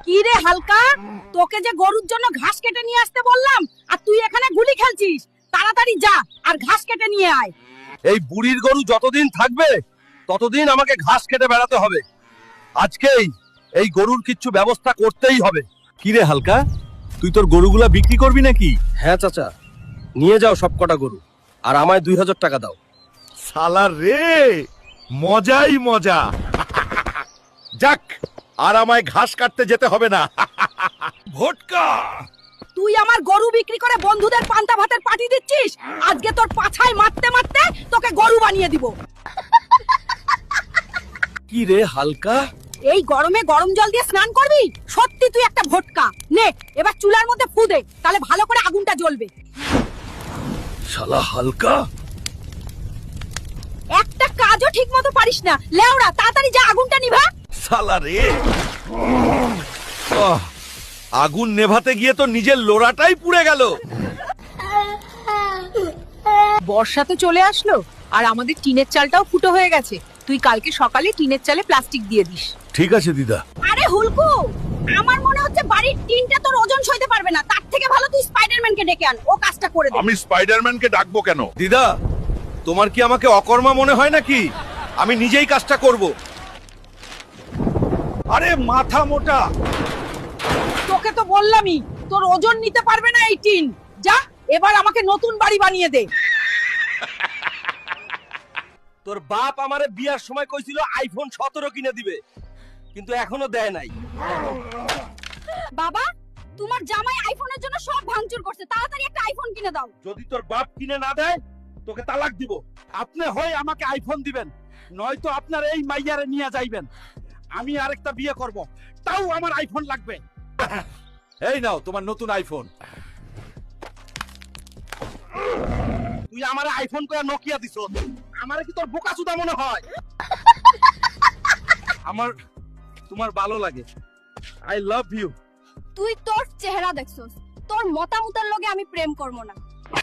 কি রে হালকা, তোকে যে গরুর জন্য ঘাস কেটে নিয়ে আসতে বললাম আর তুই এখানে গুলি খেলছিস। তাড়াতাড়ি যা আর ঘাস কেটে নিয়ে আয়। এই বুড়ির গরু যতদিন থাকবে ততদিন আমাকে ঘাস কেটে বেড়াতে হবে। আজকেই এই গরুর কিচ্ছু ব্যবস্থা করতেই হবে। কি রে হালকা, তুই তোর গরুগুলা বিক্রি করবি নাকি? হ্যাঁ চাচা, নিয়ে যাও সব কটা গরু আর আমায় 2000 টাকা দাও। সালা রে, মজাই মজা। যাক, আর আমায় ঘাস কাটতে যেতে হবে না। ভোটকা, তুই আমার গরু বিক্রি করে বন্ধুদের পান্তা ভাতের পার্টি দিচ্ছিস। আজকে তোর পাছায় মারতে মারতে তোকে গরু বানিয়ে দিব। কি রে হালকা, এই গরমে গরম জল দিয়ে স্নান করবি? সত্যি তুই একটা ভোটকা। নে এবার চুলার মধ্যে ফু দে, তাহলে ভালো করে আগুনটা জ্বলবে। শালা হালকা, একটা কাজও ঠিক মতো পারিস না। লেওড়া, তাড়াতাড়ি যা আগুনটা নিভা। সালা রে, আগুন নেভাতে গিয়ে তো নিজের লোড়াটাই পুড়ে গেল। বর্ষা তো চলে আসলো আর আমাদের টিনের চালটাও ফুটো হয়ে গেছে। তুই কালকে সকালে টিনের চালে প্লাস্টিক দিয়ে দিস। ঠিক আছে দিদা। আরে হুলকু, আমার মনে হচ্ছে বাড়ির টিনটা তোর ওজন সইতে পারবে না। তার থেকে ভালো তুই স্পাইডারম্যানকে ডেকে আন, ও কাজটা করে দেবে। আমি স্পাইডারম্যানকে ডাকবো কেন? দিদা তোমার কি আমাকে অকর্মা মনে হয় নাকি? আমি নিজেই কাজটা করব। আরে মাথা মোটা। তোকে তো বললামই, তোর ওজন নিতে পারবে না এই টিন। যা এবার আমাকে নতুন বাড়ি বানিয়ে দে। তোর বাপ আমারে বিয়ার সময় কইছিল আইফোন 17 কিনে দিবে, কিন্তু এখনো দেয় নাই। বাবা, তোমার জামাই আইফোনের জন্য সব ভাঙচুর করছে। তাড়াতাড়ি একটা আইফোন কিনে দাও। যদি তোর বাপ কিনে না দেয় তোকে তালাক দিব। আপনি হয় আমাকে আইফোন দিবেন, নয়তো আপনার এই মাইয়ারে নিয়ে যাইবেন। আমি আরেকটা বিয়ে করব, তাও আমার আইফোন লাগবে। এই নাও তোমার নতুন আইফোন। তুই আমারে আইফোন কইয়া নোকিয়া দিছ। আমারে কি তোর বোকাচুদা মনে হয়? আমার তোমার ভালো লাগে। I love you. তুই তোর চেহারা দেখছস, তোর মতামতের লগে আমি প্রেম করব না।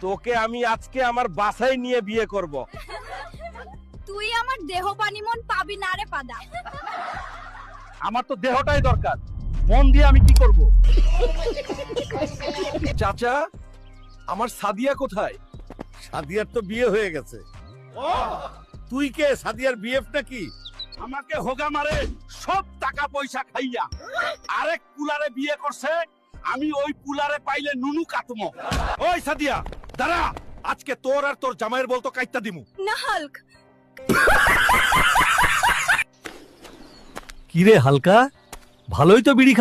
তোকে আমি আজকে আমার বাসায় নিয়ে বিয়ে করব। তুই আমার দেহ পানি মন পাবি না রে পাদা। আমার তো দেহটাই দরকার, মন দিয়ে আমি কি করব? চাচা, আমার সাদিয়া কোথায়? সাদিয়ার তো বিয়ে হয়ে গেছে। তুই কে, সাদিয়ার বিএফ নাকি? আমাকে হোগা মারে সব টাকা পয়সা খাইয়া আরেক কুলারে বিয়ে করছে। আমি ওই কুলারে পাইলে নুনু কাটমো। ওই সাদিয়া দাঁড়া, আজকে তোর আর তোর জামাইয়ের বলতো কাইটটা দিমু। না হাল্ক। কি রে হালকা, ভালোই তো বিড়ি খাওয়া